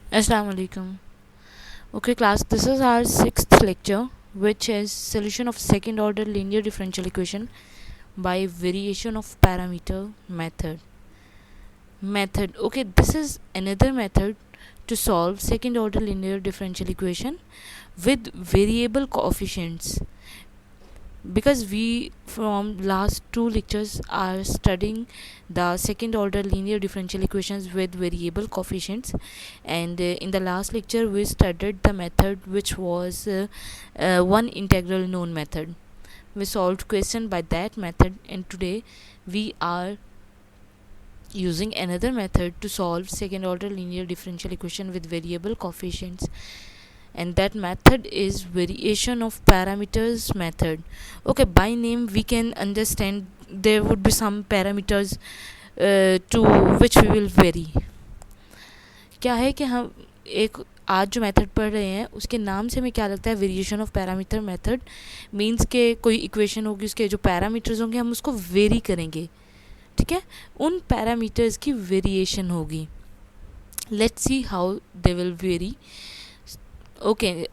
Assalamu alaikum. Okay, class, this is our sixth lecture, which is solution of second order linear differential equation by variation of parameter method. Okay, this is another method to solve second order linear differential equation with variable coefficients, because we from last two lectures are studying the second order linear differential equations with variable coefficients, and in the last lecture we studied the method which was one integral known method. We solved question by that method, and today we are using another method to solve second order linear differential equation with variable coefficients, and that method is variation of parameters method. Okay, by name we can understand there would be some parameters to which we will vary. क्या है कि हम एक आज जो method पढ़ रहे हैं उसके नाम से हमें क्या लगता है, variation of parameter method means के कोई इक्वेशन होगी, उसके जो पैरामीटर्स होंगे हम उसको वेरी करेंगे. ठीक है, उन पैरामीटर्स की वेरिएशन होगी. Let's see how they will very. Okay,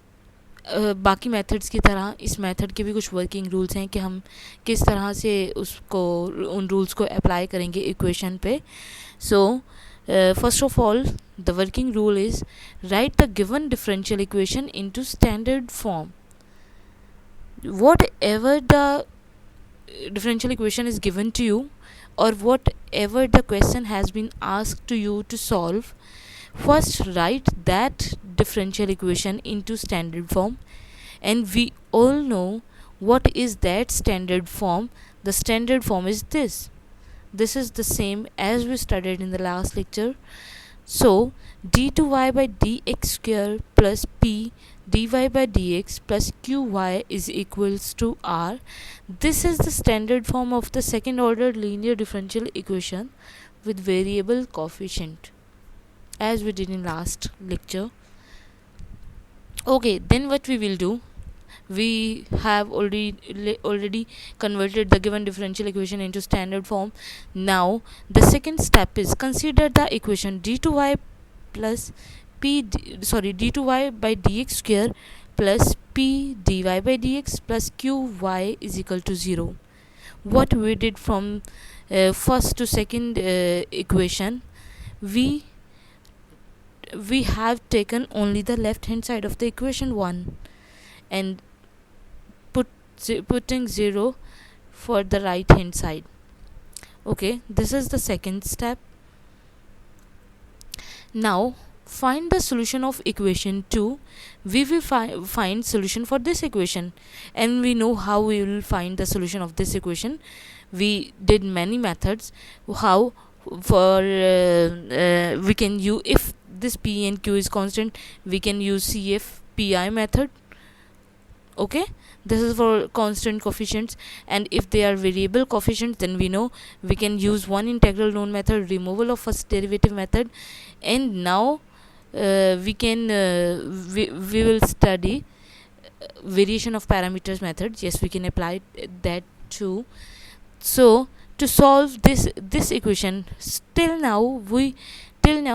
बाकी मेथड्स की तरह इस मेथड के भी कुछ वर्किंग रूल्स हैं कि हम किस तरह से उसको उन रूल्स को अप्लाई करेंगे इक्वेशन पे. So first of all the working rule is right the given differential equation into standard form. whatever the differential equation is given to you, or whatever the question has been asked to you to solve, first write that differential equation into standard form. And we all know what is that standard form. The standard form is this is the same as we studied in the last lecture. So d2y by dx square plus p dy by dx plus qy is equals to r. This is the standard form of the second order linear differential equation with variable coefficient, as we did in last lecture. Okay, then what we will do, we have already converted the given differential equation into standard form. Now the second step is consider the equation d2y plus d2y by dx square plus p dy by dx plus qy is equal to 0. What we did from first to second equation, we have taken only the left hand side of the equation 1 and putting 0 for the right hand side. Okay, this is the second step. Now find the solution of equation 2. We will find solution for this equation, and we know how we will find the solution of this equation. We did many methods how for we can use, if this p and q is constant, we can use cf pi method. Okay, this is for constant coefficients, and if they are variable coefficients, then we know we can use one integral known method, removal of first derivative method. And now we will study variation of parameters method. Yes, we can apply that too. So to solve this equation, till now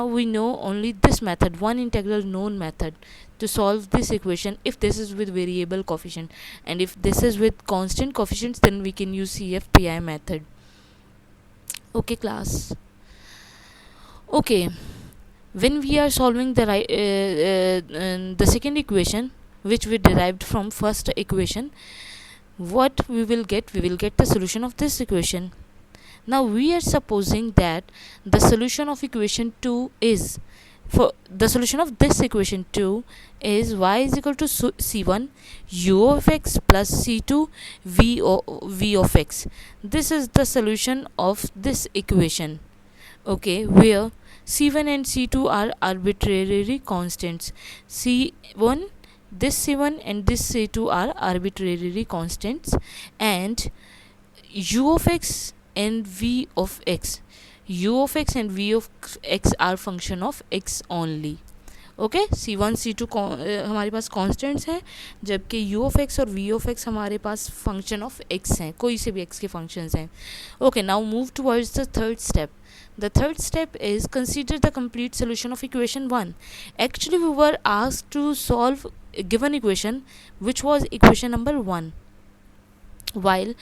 we know only this method, one integral known method to solve this equation if this is with variable coefficient, and if this is with constant coefficients, then we can use CFPI method. Okay, class. Okay, when we are solving the second equation which we derived from first equation, what we will get the solution of this equation. Now we are supposing that the solution of equation 2 is, for the solution of this equation 2 is y is equal to c1 u of x plus c2 v of x. This is the solution of this equation. Okay, where c1 and c2 are arbitrary constants. C1 and this c2 are arbitrary constants, and u of x and v of x, u of x and v of x are function of x only. Okay, c1 c2 हमारे पास constants हैं, जबकि u of x और v of x हमारे पास function of x हैं, कोई से भी x के फंक्शंस हैं. Okay, now move towards the third step. The third step is consider the complete solution of equation 1. Actually, we were asked to solve a given equation, which was equation number 1. While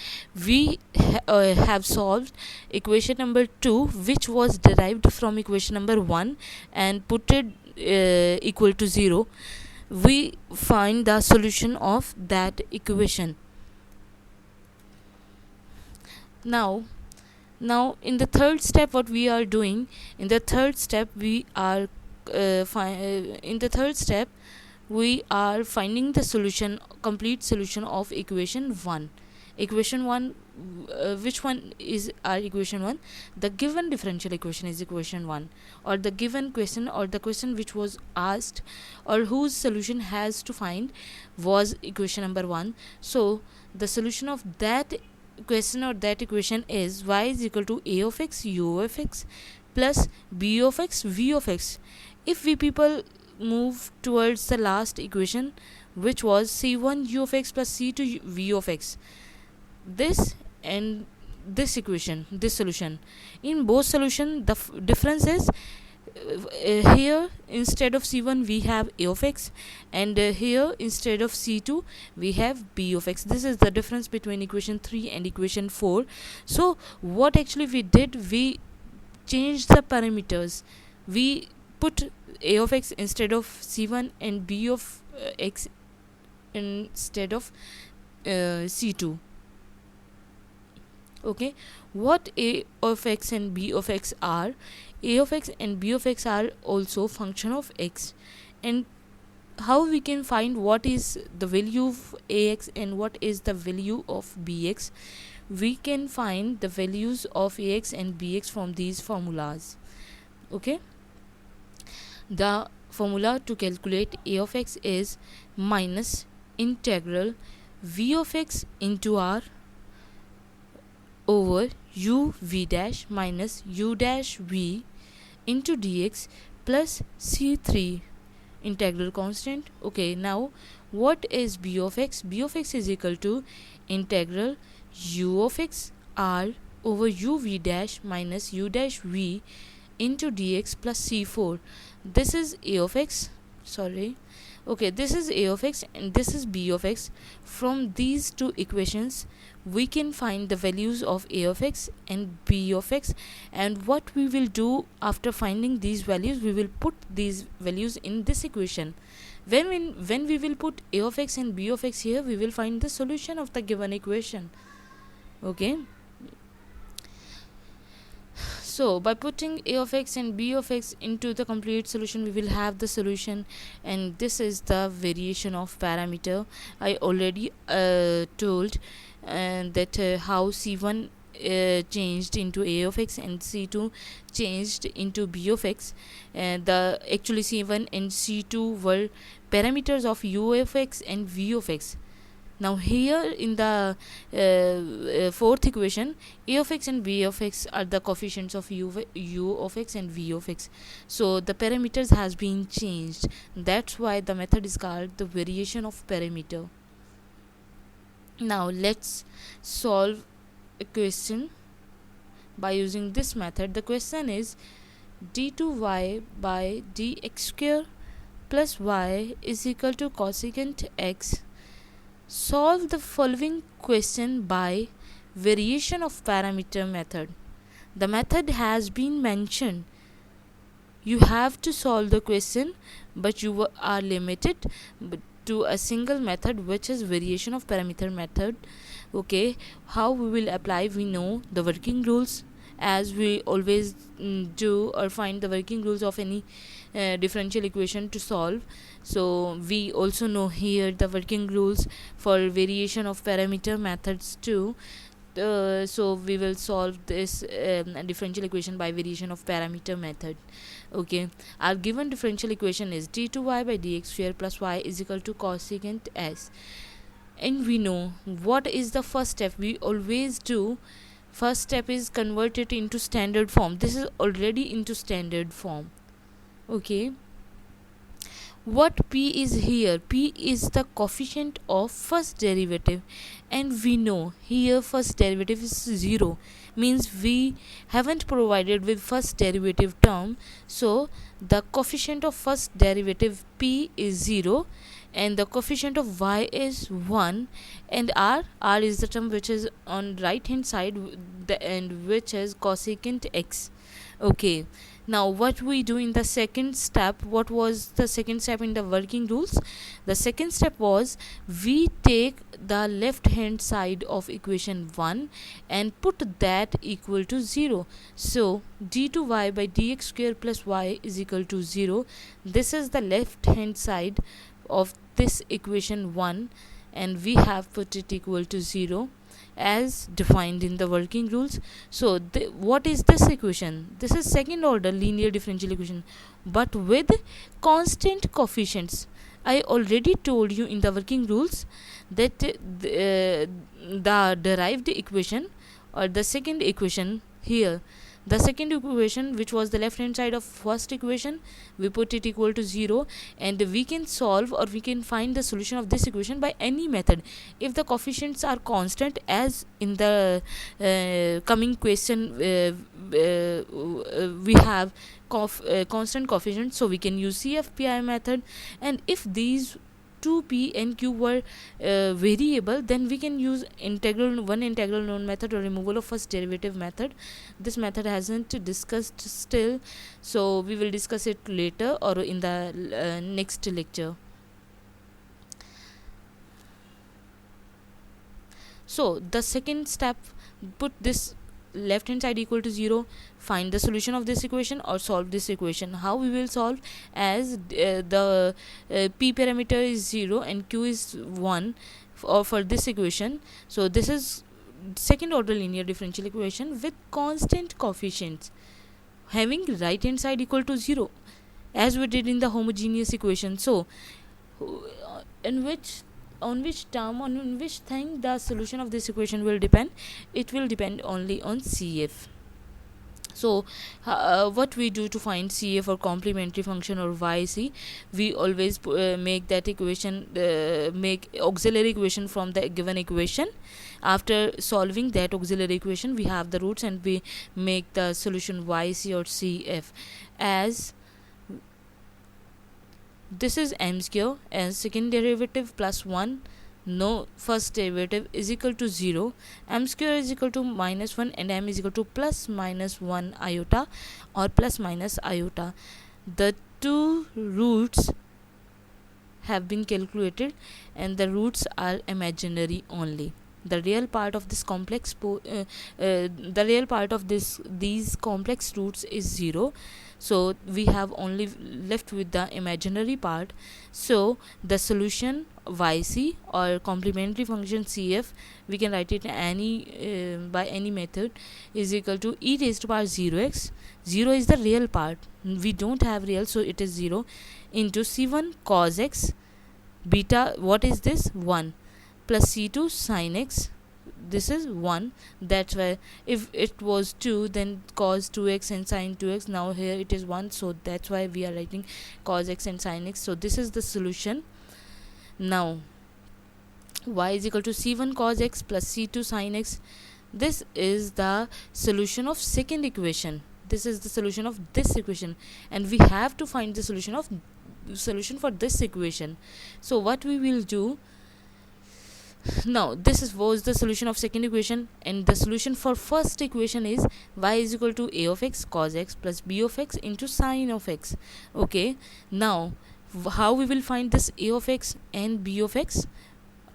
we have solved equation number 2, which was derived from equation number 1, and put it equal to 0, we find the solution of that equation. Now in the third step, what we are doing, in the third step we are in the third step we are finding the solution, complete solution of equation 1. Equation 1, which one is our equation 1? The given differential equation is equation 1, or the given question, or the question which was asked, or whose solution has to find, was equation number 1. So the solution of that question or that equation is y is equal to a of x u of x plus b of x v of x. If we people move towards the last equation, which was c1 u of x plus c2 v of x, this and this equation, this solution, in both solution the difference is here instead of c1 we have a of x, and here instead of c2 we have b of x. This is the difference between equation 3 and equation 4. So what actually we did, we changed the parameters. We put a of x instead of c1 and b of x instead of c2. Okay, what a of x and b of x are? A of x and b of x are also function of x. And how we can find what is the value of ax and what is the value of bx? We can find the values of ax and bx from these formulas. Okay, the formula to calculate a of x is minus integral v of x into r over u v dash minus u dash v into dx plus c3 integral constant. Okay, now what is b of x? B of x is equal to integral u of x r over u v dash minus u dash v into dx plus c4. This is a of x, sorry, okay, this is a of x and this is b of x. From these two equations we can find the values of a of x and b of x, and what we will do after finding these values, we will put these values in this equation. When we will put a of x and b of x here, we will find the solution of the given equation. Okay, so by putting a of x and b of x into the complete solution, we will have the solution, and this is the variation of parameter. I already told that how c1 changed into a of x and c2 changed into b of x. The actually c1 and c2 were parameters of u of x and v of x. Now here in the fourth equation, a of x and b of x are the coefficients of u of x and v of x. So the parameters has been changed. That's why the method is called the variation of parameter. Now let's solve a question by using this method. The question is d2y by dx square plus y is equal to cosecant x. Solve the following question by variation of parameter method. The method has been mentioned. You have to solve the question, but you are limited to a single method, which is variation of parameter method. Okay, how we will apply? We know the working rules, as we always do, or find the working rules of any differential equation to solve. So we also know here the working rules for variation of parameter methods too. So we will solve this differential equation by variation of parameter method. Okay, our given differential equation is d2y by dx square plus y is equal to cosecant s, and we know what is the first step. We always do, first step is convert it into standard form. This is already into standard form. Okay, what p is here? P is the coefficient of first derivative, and we know here first derivative is 0, means we haven't provided with first derivative term, so the coefficient of first derivative p is 0, and the coefficient of y is 1, and r is the term which is on right hand side, and which is cosecant x. Okay, now what we do in the second step? What was the second step in the working rules? The second step was we take the left hand side of equation 1 and put that equal to 0. So d2y by dx square plus y is equal to 0. This is the left hand side of this equation 1, and we have put it equal to 0 as defined in the working rules. So what is this equation? This is second order linear differential equation, but with constant coefficients. I already told you in the working rules that the derived equation, or the second equation here, the second equation, which was the left hand side of first equation, we put it equal to 0, and we can solve, or we can find the solution of this equation by any method if the coefficients are constant, as in the coming question we have constant coefficients, so we can use CFPI method. And if these 2p and q were variable, then we can use integral known method, or removal of first derivative method. This method hasn't discussed still, so we will discuss it later or in the next lecture. So the second step, put this left hand side equal to 0, find the solution of this equation or solve this equation. How we will solve? As the p parameter is 0 and q is 1 for this equation, so this is second order linear differential equation with constant coefficients, having right hand side equal to 0, as we did in the homogeneous equation. So in which on which term, on which thing the solution of this equation will depend? It will depend only on CF. So what we do to find CF or complementary function or YC, we always make that equation, make auxiliary equation from the given equation. After solving that auxiliary equation, we have the roots and we make the solution YC or CF, as this is m square, and second derivative plus 1, no first derivative, is equal to 0. M square is equal to minus 1, and m is equal to plus minus 1 iota or plus minus iota. The two roots have been calculated, and the roots are imaginary only. The real part of this complex the real part of these complex roots is 0, so we have only left with the imaginary part. So the solution YC or complementary function CF, we can write it any by any method, is equal to e raised to power 0x. 0 is the real part, we don't have real, so it is 0, into c1 cos x beta, what is this, 1, plus c2 sin x, this is 1. That's why if it was 2, then cos 2x and sin 2x, now here it is 1, so that's why we are writing cos x and sin x. So this is the solution. Now y is equal to c1 cos x plus c2 sin x. This is the solution of second equation, this is the solution of this equation, and we have to find the solution for this equation. So what we will do now, was the solution of second equation, and the solution for first equation is y is equal to a of x cos x plus b of x into sin of x. Okay, now how we will find this a of x and b of x?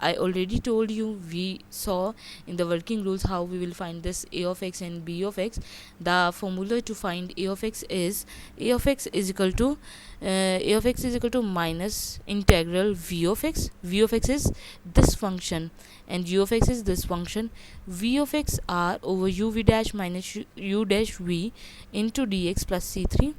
I already told you, we saw in the working rules how we will find this a of x and b of x. The formula to find a of x is is equal to minus integral v of x. V of x is this function and u of x is this function. V of x r over uv dash minus u dash v into dx plus c3.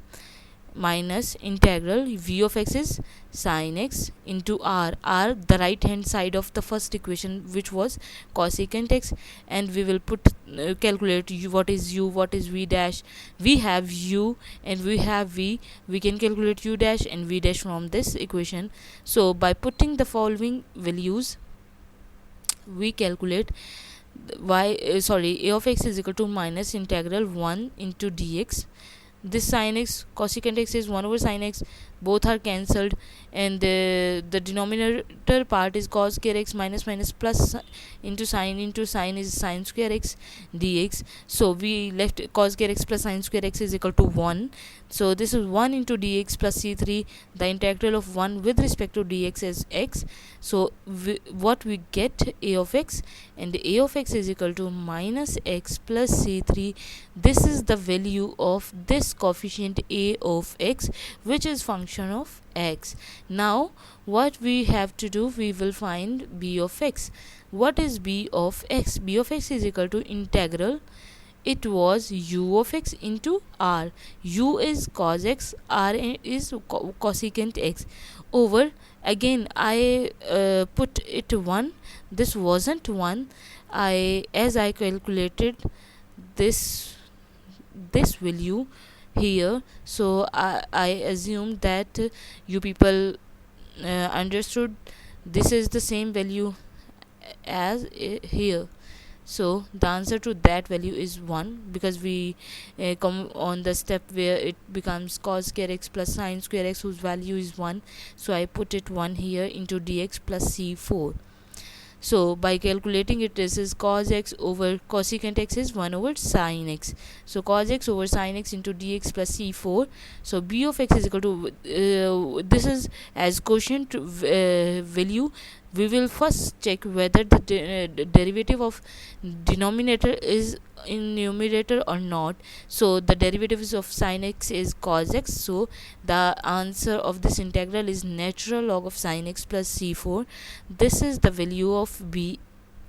minus integral v of x is sin x into r, the right hand side of the first equation, which was cosecant x, and we will put calculate what is u, what is v dash. We have u and we have v. We can calculate u dash and v dash from this equation. So by putting the following values, we calculate a of x is equal to minus integral 1 into dx. This sin x, cosecant x is 1 over sin x, both are cancelled, and the denominator part is cos square x minus plus into sine is sin square x dx. So we left cos square x plus sin square x is equal to 1. So this is 1 into dx plus c3. The integral of 1 with respect to dx is x. So what we get, a of x, and a of x is equal to minus x plus c3. This is the value of this coefficient a of x, which is function of x. Now what we have to do, we will find b of x. What is b of x? B of x is equal to integral, it was u of x into r. U is cos x, r is cosecant x, over, again I put it 1. This wasn't 1. As I calculated this value here, so I assume that you people understood this is the same value as here. So the answer to that value is 1, because we come on the step where it becomes cos square x plus sin square x, whose value is 1. So I put it 1 here into dx plus c4. So by calculating it, this is cos x over cosecant x is 1 over sin x. So cos x over sin x into dx plus c4. So b of x is equal to this is as quotient value. We will first check whether the derivative of denominator is in numerator or not. So the derivatives of sin x is cos x. So the answer of this integral is natural log of sin x plus c4. This is the value of b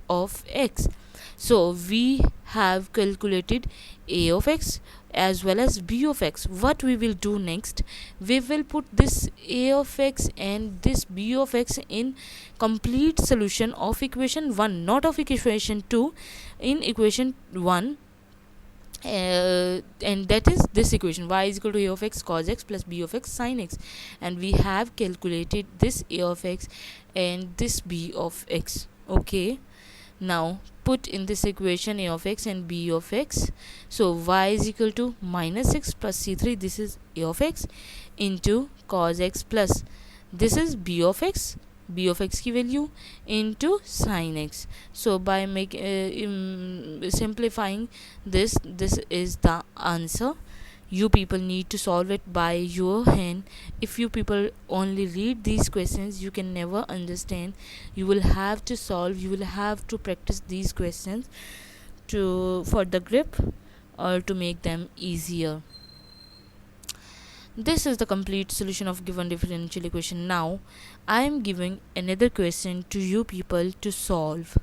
of x. So we have calculated a of x as well as b of x. What we will do next, we will put this a of x and this b of x in complete solution of equation 1, not of equation 2, in equation 1, and that is this equation, y is equal to a of x cos x plus b of x sin x, and we have calculated this a of x and this b of x. Okay, now put in this equation a of x and b of x. So y is equal to minus x plus c3, this is a of x, into cos x plus this is b of x की value into sin x. So by simplifying this is the answer. You people need to solve it by your hand. If you people only read these questions, you can never understand. You will have to solve, you will have to practice these questions for the grip or to make them easier. This is the complete solution of given differential equation. Now I am giving another question to you people to solve.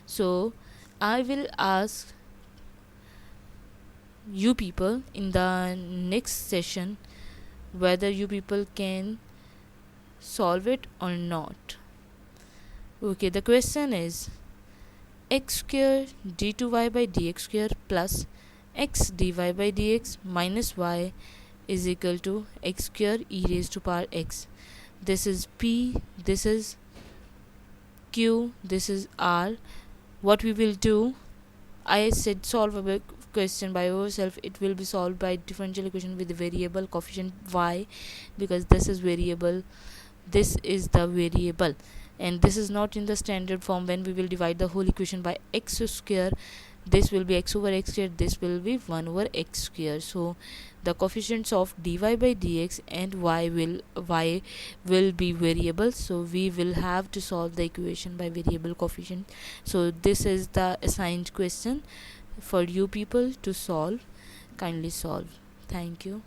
So I will ask you people in the next session whether you people can solve it or not. Okay, the question is x square d2y by dx square plus x dy by dx minus y is equal to x square e raised to power x. This is p, this is q, this is r. What we will do, I said solve a question by yourself. It will be solved by differential equation with the variable coefficient y, because this is variable, this is the variable, and this is not in the standard form. When we will divide the whole equation by x square, this will be x over x square, this will be 1 over x square. So the coefficients of dy by dx and y will be variable, so we will have to solve the equation by variable coefficient. So this is the assigned question for you people to solve. Kindly solve. Thank you.